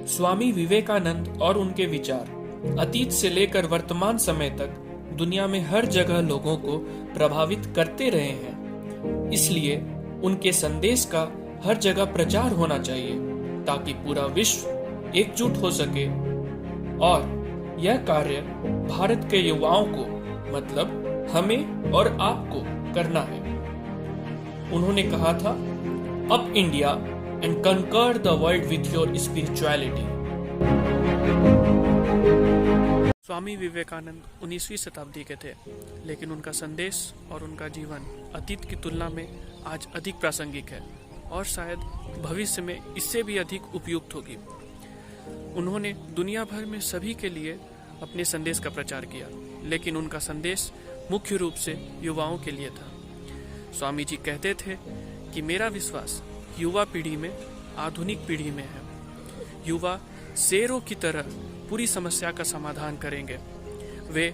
स्वामी विवेकानंद और उनके विचार अतीत से लेकर वर्तमान समय तक दुनिया में हर जगह लोगों को प्रभावित करते रहे हैं। इसलिए उनके संदेश का हर जगह प्रचार होना चाहिए ताकि पूरा विश्व एकजुट हो सके। और यह कार्य भारत के युवाओं को, मतलब हमें और आपको करना है। उन्होंने कहा था, up India and conquer the world with your spirituality. Swami Vivekanand 19वीं शताब्दी के थे, लेकिन उनका संदेश और उनका जीवन अतीत की तुलना में आज अधिक प्रासंगिक है और शायद भविष्य में इससे भी अधिक उपयुक्त होगी। उन्होंने दुनिया भर में सभी के लिए अपने संदेश का प्रचार किया, लेकिन उनका संदेश मुख्य रूप से युवाओं के लिए था। स्वामी जी कहते थे कि मेरा विश्वास युवा पीढ़ी में आधुनिक पीढ़ी में है। युवा शेरों की तरह पूरी समस्या का समाधान करेंगे। वे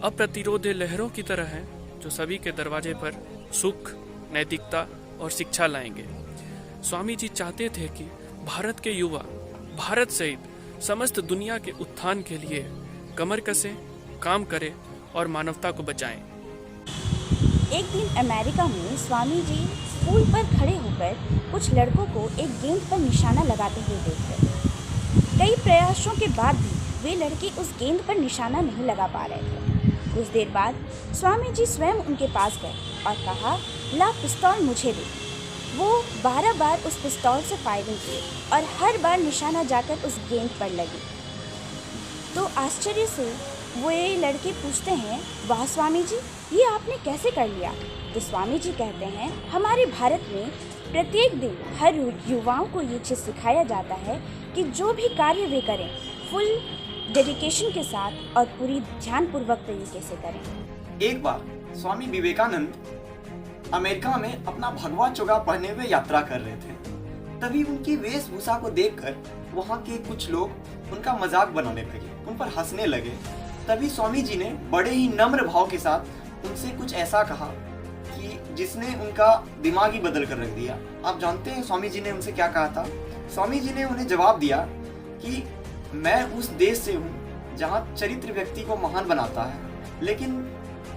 अप्रतिरोध्य लहरों की तरह हैं जो सभी के दरवाजे पर सुख, नैतिकता और शिक्षा लाएंगे। स्वामी जी चाहते थे कि भारत के युवा भारत सहित समस्त दुनिया के उत्थान के लिए कमर कसें, काम करें और मानवता को बचाएं। एक दिन अमेरिका में स्वामी जी स्कूल पर खड़े होकर कुछ लड़कों को एक गेंद पर निशाना लगाते हुए देख रहे थे। कई प्रयासों के बाद भी वे लड़के उस गेंद पर निशाना नहीं लगा पा रहे थे। कुछ देर बाद स्वामी जी स्वयं उनके पास गए और कहा, ला पिस्तौल मुझे दे। वो 12 बार उस पिस्तौल से फायरिंग किए और हर बार निशाना जाकर उस गेंद पर लगी। तो आश्चर्य से वो ये लड़के पूछते हैं, वाह स्वामी जी, ये आपने कैसे कर लिया? तो स्वामी जी कहते हैं, हमारे भारत में प्रत्येक दिन हर युवाओं को ये चीज़ सिखाया जाता है कि जो भी कार्य वे करें फुल डेडिकेशन के साथ और पूरी ध्यानपूर्वक तरीके से करें। एक बार स्वामी विवेकानंद अमेरिका में अपना भगवा चोगा पहने हुए यात्रा कर रहे थे। तभी उनकी वेशभूषा को देखकर वहाँ के कुछ लोग उनका मजाक बनाने लगे, उन पर हंसने लगे। तभी स्वामी जी ने बड़े ही नम्र भाव के साथ उनसे कुछ ऐसा कहा कि जिसने उनका दिमाग ही बदल कर रख दिया। आप जानते हैं स्वामी जी ने उनसे क्या कहा था? स्वामी जी ने उन्हें जवाब दिया कि मैं उस देश से हूँ जहाँ चरित्र व्यक्ति को महान बनाता है, लेकिन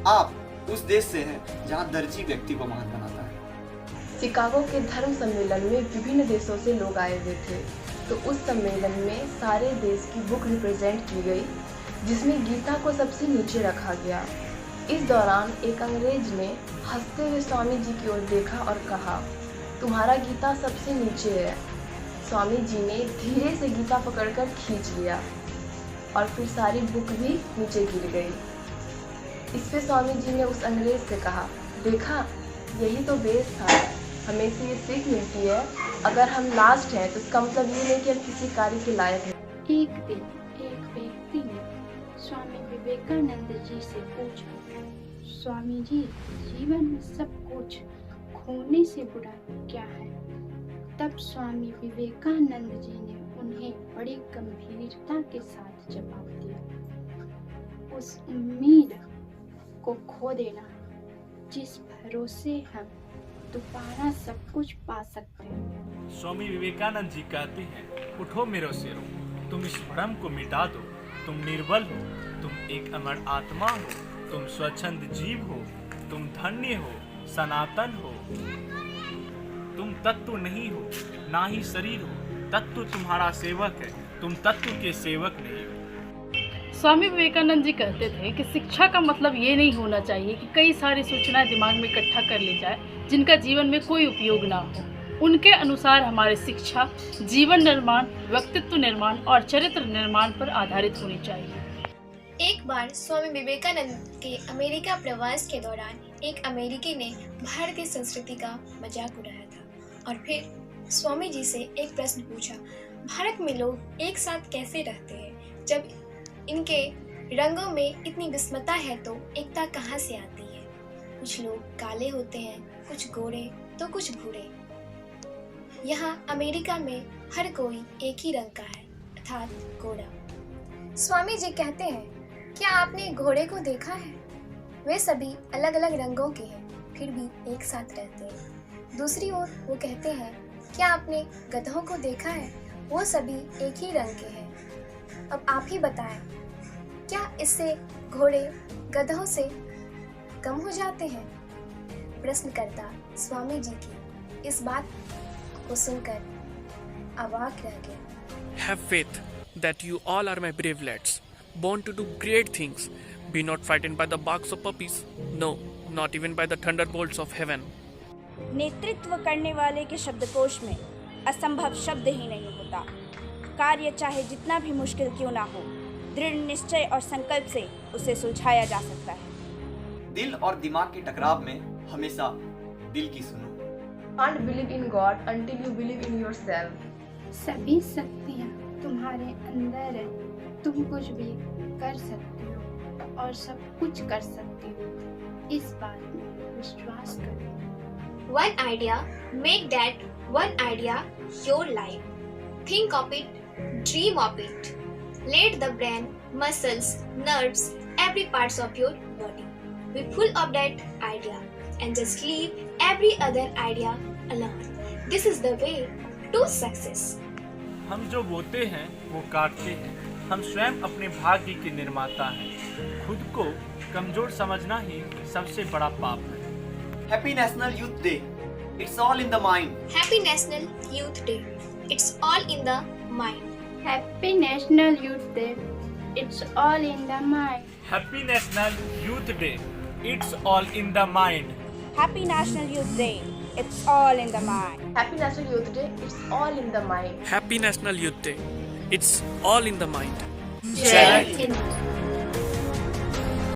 आप उस देश से हैं जहाँ दर्जी व्यक्ति को महान बनाता है। शिकागो के धर्म सम्मेलन में विभिन्न देशों से लोग आए हुए थे, तो उस सम्मेलन में सारे देश की बुक रिप्रेजेंट की गई, जिसमें गीता को सबसे नीचे रखा गया। इस दौरान एक अंग्रेज ने हंसते हुए स्वामी जी की ओर देखा और कहा, तुम्हारा गीता सबसे नीचे है। स्वामी जी ने धीरे से गीता पकड़कर खींच लिया और फिर सारी बुक भी नीचे गिर गई। इस पे स्वामी जी ने उस अंग्रेज से कहा, देखा, यही तो बेस था, हमें से ये सीख मिलती है, अगर हम लास्ट हैं तो इसका मतलब ये नहीं कि हम किसी कार्य के लायक हैं। एक दिन एक व्यक्ति ने स्वामी विवेकानंद जी से पूछा, स्वामी जी, जीवन में सब कुछ खोने से बुरा क्या है? तब स्वामी विवेकानंद जी ने उन्हें बड़ी गंभीरता के साथ जवाब दिया, उस उम्मीद को खो देना जिस भरोसे हम दोबारा सब कुछ पा सकते हैं। स्वामी विवेकानंद जी कहते हैं, उठो मेरे शेरों, तुम इस भ्रम को मिटा दो, तुम निर्बल हो, तुम एक अमर आत्मा हो, तुम स्वच्छंद जीव हो, तुम धन्य हो, सनातन हो, तुम तत्व नहीं हो, ना ही शरीर हो, तत्व तुम्हारा सेवक है, तुम तत्व के सेवक नहीं हो। स्वामी विवेकानंद जी कहते थे कि शिक्षा का मतलब ये नहीं होना चाहिए कि कई सारी सूचनाएं दिमाग में इकट्ठा कर ली जाए जिनका जीवन में कोई उपयोग ना हो। उनके अनुसार हमारी शिक्षा जीवन निर्माण, व्यक्तित्व निर्माण और चरित्र निर्माण पर आधारित होनी चाहिए। एक बार स्वामी विवेकानंद के अमेरिका प्रवास के दौरान एक अमेरिकी ने भारतीय संस्कृति का मजाक उड़ाया था और फिर स्वामी जी से एक प्रश्न पूछा, भारत में लोग एक साथ कैसे रहते हैं? जब इनके रंगों में इतनी विस्मता है तो एकता कहाँ से आती है? कुछ लोग काले होते हैं, कुछ गोरे तो कुछ भूरे। यहाँ अमेरिका में हर कोई एक ही रंग का है, अर्थात गोरा। स्वामी जी कहते हैं, क्या आपने घोड़े को देखा है? वे सभी अलग अलग रंगों के हैं, फिर भी एक साथ रहते हैं। दूसरी ओर वो कहते हैं, क्या आपने गधों को देखा है? वो सभी एक ही रंग के हैं। अब आप ही बताएं, क्या इससे घोड़े गधों से कम हो जाते हैं? प्रश्नकर्ता स्वामी जी की इस बात को सुनकर अवाक रह गया। Have faith that you all are my brave lads, born to do great things. Be not frightened by the barks of puppies. No, not even by the thunderbolts of heaven. नेतृत्व करने वाले के शब्दकोश में असंभव शब्द ही नहीं होता। कार्य चाहे जितना भी मुश्किल क्यों ना हो, दृढ़ निश्चय और संकल्प से उसे सुलझाया जा सकता है। दिल और दिमाग के टकराव में हमेशा दिल की सुनो। Can't believe in God until you believe in yourself. सभी शक्तियाँ तुम्हारे अंदर है। तुम कुछ भी कर सकते हो और सब कुछ कर सकते हो। इस बात में विश्वास करो। One idea, make that one idea your life. Think of it, dream of it. Let the brain, muscles, nerves, every parts of your body be full of that idea and just leave every other idea alone. This is the way to success. हम जो बोते हैं वो काटते हैं। हम स्वयं अपने भाग्य के निर्माता हैं। खुद को कमजोर समझना ही सबसे बड़ा पाप है। Happy National Youth Day. It's all in the mind. Happy National Youth Day. It's all in the mind. Happy National Youth Day. It's all in the mind. Happy National Youth Day. It's all in the mind. Happy National Youth Day. It's all in the mind. Happy National Youth Day. It's all in the mind. Happy National Youth Day. It's all in the mind. Jai Hind.